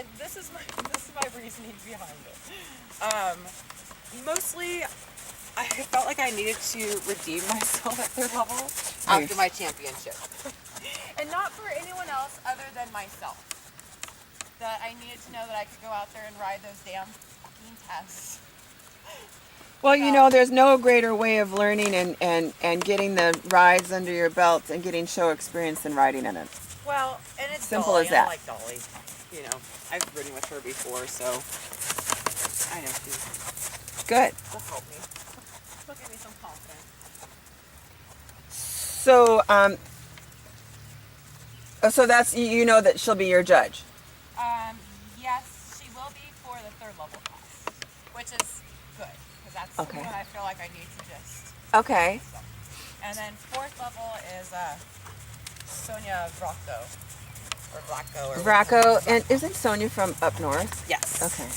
and this is my reasoning behind it. Mostly, I felt like I needed to redeem myself at third level after my championship, and not for anyone else other than myself. That I needed to know that I could go out there and ride those damn fucking tests. Well, you know, there's no greater way of learning and getting the rides under your belt and getting show experience than riding in it. Well, and it's simple Dolly, as that. I like Dolly. You know, I've ridden with her before, so I know she's good. She'll help me. She'll give me some confidence. So, so that's, you know that she'll be your judge. Yes, she will be for the third level class, which is good because that's Okay. when I feel like I need to just. Okay. So. And then fourth level is Sonia Vracko. Or Blacko. Or Vracko. And isn't Sonia from up north? Yes. Okay.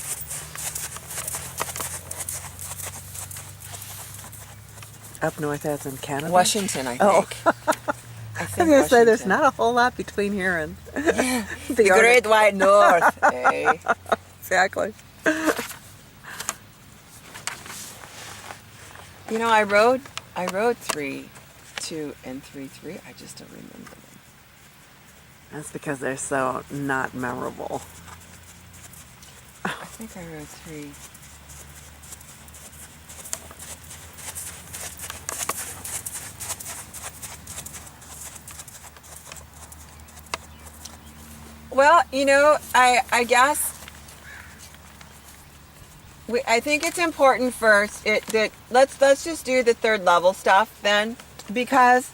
Up north as in Canada? Washington, I think. Oh. I was going to say there's not a whole lot between here and the Great White North. Hey. Exactly. You know, I rode 3, 2, and 3, 3. I just don't remember them. That's because they're so not memorable. I think I rode 3. Well, you know, I guess I think it's important first that let's just do the third level stuff then, because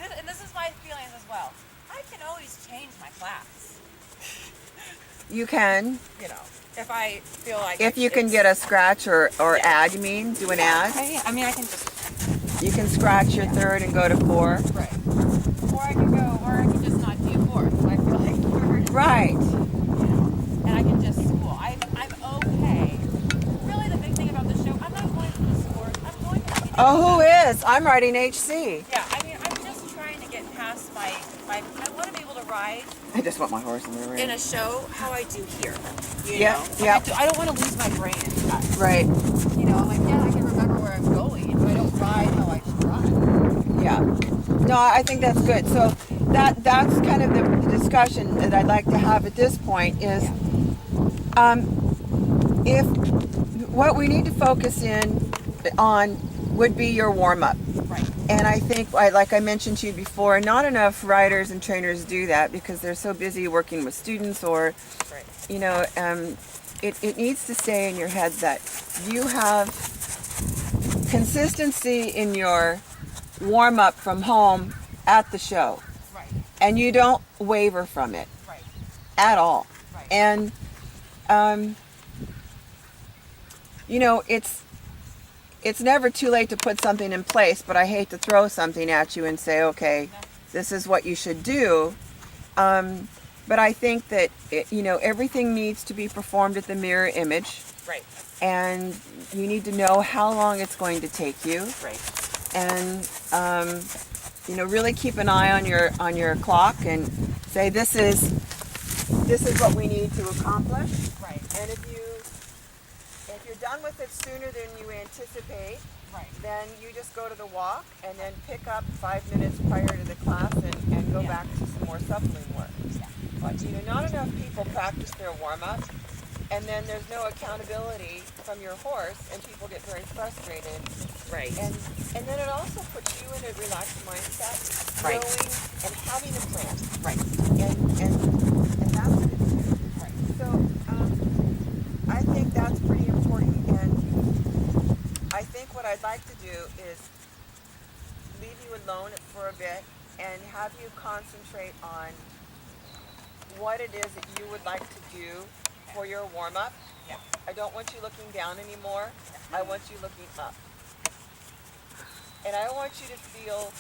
and this is my feelings as well. I can always change my class. you can, You know, if I feel like if you can get a scratch or add. You mean do an add? I mean, I can just. You can scratch your third and go to 4. Right. Or I can just not do 4th if I feel like third. Right. You know, and I can just school. I'm okay. Really, the big thing about this show, I'm not going to the sports. I'm going to. Oh, who is? I'm writing HC. Yeah, I mean, I'm just trying to get past my. I want to be able to ride. I just want my horse in the ring. In a show, how I do here. You Yeah, know? yeah. I don't want to lose my brain in that. Right. You know, I'm like, yeah, I can remember where I'm going, but I don't ride how I should ride. Yeah. No, I think that's good. So that's kind of the discussion that I'd like to have at this point is if what we need to focus in on would be your warm-up. Right. And I think, like I mentioned to you before, not enough riders and trainers do that because they're so busy working with students or, Right. you know, it needs to stay in your head that you have consistency in your warm-up from home at the show. Right. And you don't waver from it. Right. At all. Right. And, you know, it's never too late to put something in place, but I hate to throw something at you and say, okay, this is what you should do. But I think that, you know, everything needs to be performed at the mirror image. Right. And you need to know how long it's going to take you. Right. And, you know, really keep an eye on your clock and say, this is what we need to accomplish. Right. And if you're done with it sooner than you anticipate, Right. then you just go to the walk and then pick up 5 minutes prior to the class and go back to some more suppling work. Yeah. But, you know, not enough people practice their warm-up, and then there's no accountability from your horse, and people get very frustrated. Right. And then it also puts you in a relaxed mindset, Right. knowing and having a plan. Right. And that's good too. Right. So I think that's pretty important, and I think what I'd like to do is leave you alone for a bit and have you concentrate on what it is that you would like to do for your warm-up. Yeah. I don't want you looking down anymore. I want you looking up. And I want you to feel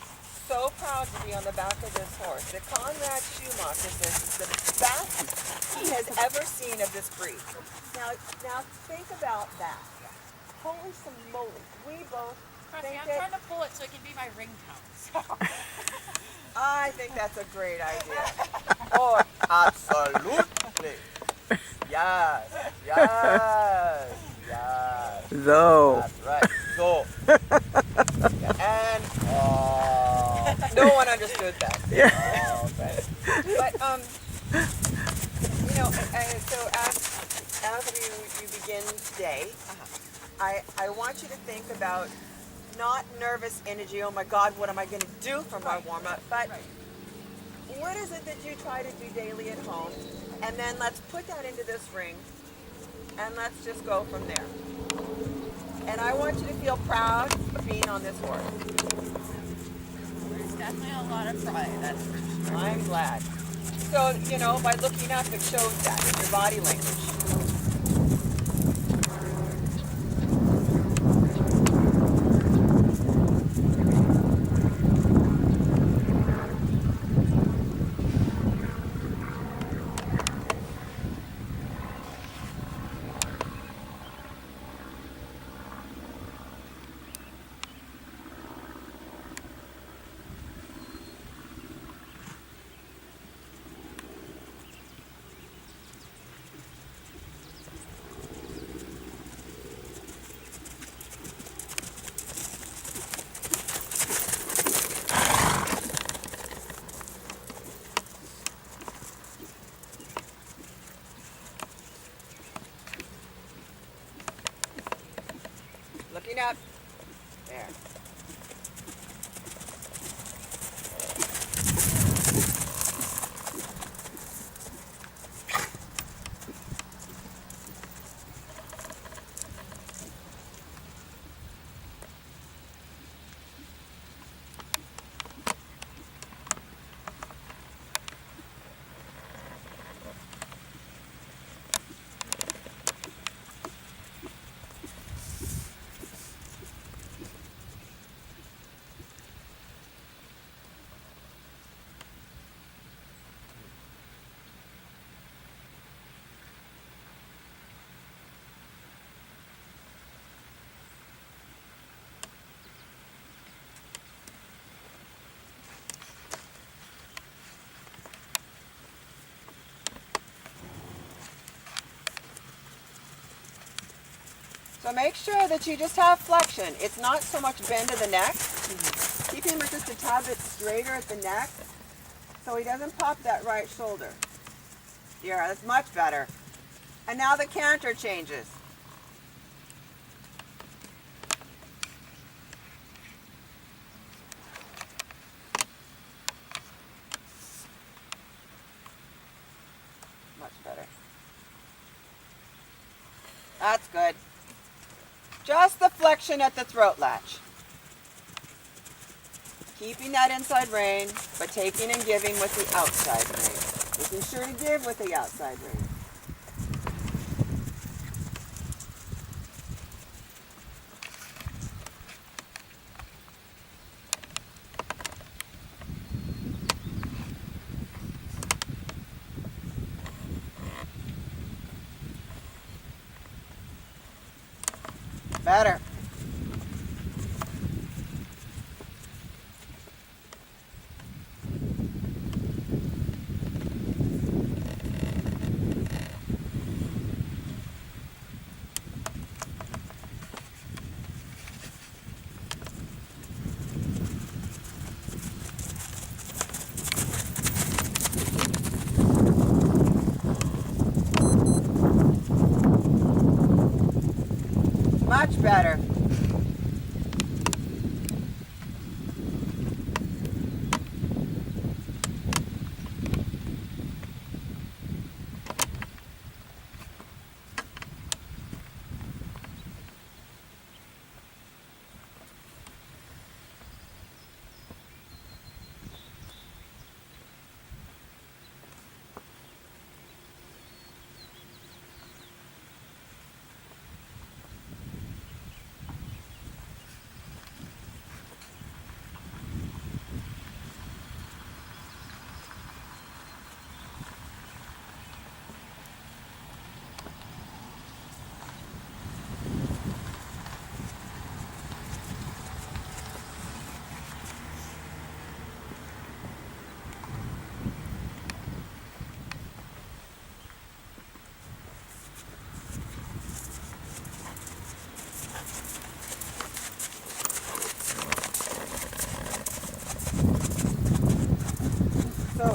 so proud to be on the back of this horse. The Conrad Schumacher is the best he has ever seen of this breed. Now think about that. Holy moly, we both Trust me, think I'm that trying to pull it so it can be my ringtone. So. I think that's a great idea. Oh, absolutely. Yes, yes, yes. Though. That's right. So, and no one understood that. Yeah. Okay. But so as you begin today, I want you to think about not nervous energy. Oh my God, what am I going to do for my warm up? But what is it that you try to do daily at home? And then let's put that into this ring, and let's just go from there. And I want you to feel proud of being on this horse. There's definitely a lot of pride, that's for sure. I'm glad. So, by looking up, it shows that in your body language. Looking up. There. So make sure that you just have flexion. It's not so much bend of the neck. Keep him just a tad bit straighter at the neck so he doesn't pop that right shoulder. Yeah, that's much better. And now the canter changes. Much better. That's good. Just the flexion at the throat latch. Keeping that inside rein, but taking and giving with the outside rein. Making sure to give with the outside rein. Better. Much better.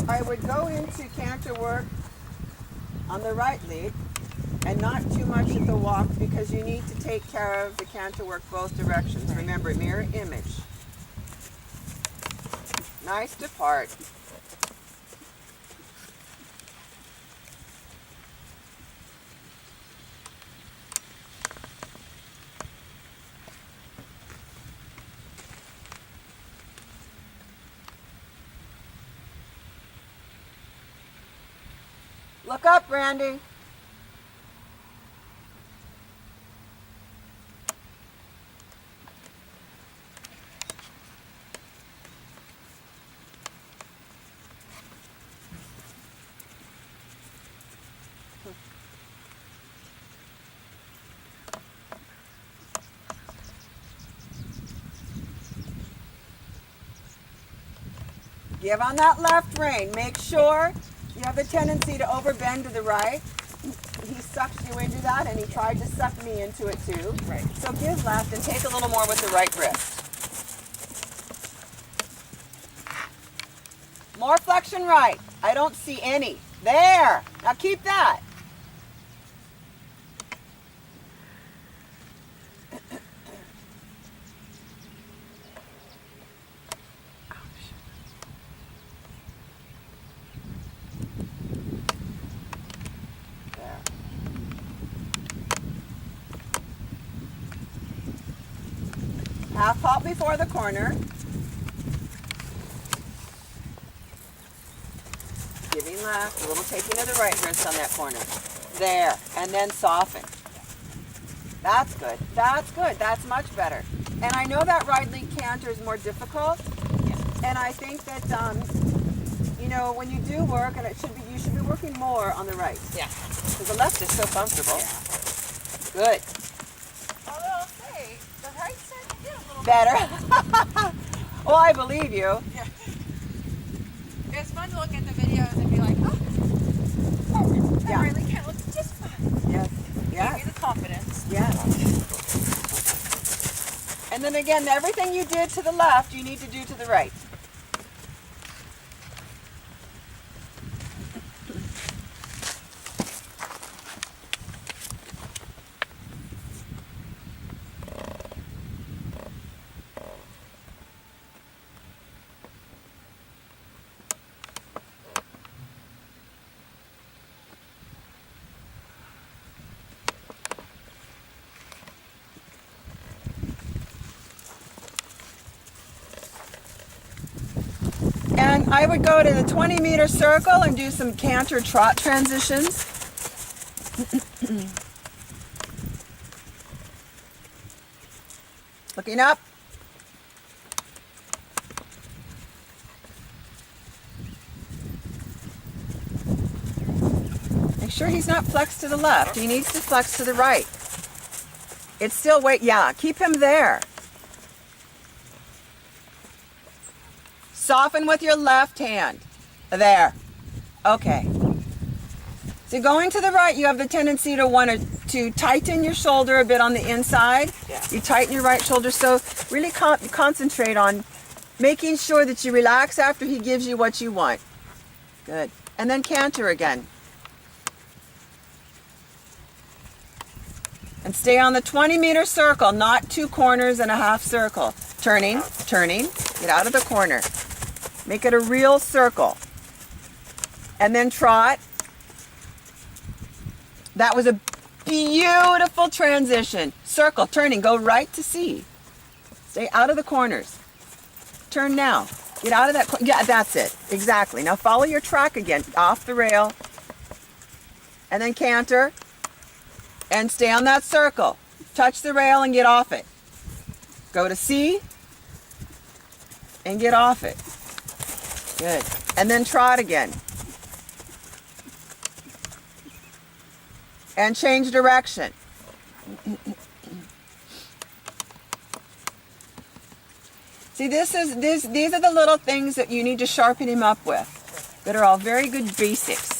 I would go into canter work on the right lead and not too much at the walk because you need to take care of the canter work both directions. Remember, mirror image. Nice depart. Look up, Randy. Give on that left rein. Make sure you have the tendency to overbend to the right. He sucks you into that, and he tried to suck me into it too. Right. So give left and take a little more with the right wrist. More flexion right. I don't see any. There. Now keep that. Half halt before the corner. Giving left, a little taking of the right wrist on that corner. There, and then soften. That's good, that's good, that's much better. And I know that right lead canter is more difficult, and I think that, you know, when you do work, and you should be working more on the right. Yeah. Because the left is so comfortable. Yeah. Good. Although I'll say, the right side can get a little Better. Oh, I believe you. Yeah. It's fun to look at the videos and be like, oh, Yeah. I really can't look just fine. Yes. Give Yes. me the confidence. Yes. And then again, everything you did to the left, you need to do to the right. And I would go to the 20-meter circle and do some canter trot transitions. Looking up. Make sure he's not flexed to the left. He needs to flex to the right. It's still yeah, keep him there. Soften with your left hand. There. Okay. So going to the right, you have the tendency to want to tighten your shoulder a bit on the inside. Yeah. You tighten your right shoulder, so really concentrate on making sure that you relax after he gives you what you want. Good. And then canter again. And stay on the 20-meter circle, not 2 corners and a half circle. Turning, turning, get out of the corner. Make it a real circle. And then trot. That was a beautiful transition. Circle, turning, go right to C. Stay out of the corners. Turn now. Get out of that. Yeah, that's it. Exactly. Now follow your track again. Off the rail. And then canter. And stay on that circle. Touch the rail and get off it. Go to C. And get off it. Good. And then trot again. And change direction. See, these are the little things that you need to sharpen him up with, that are all very good basics.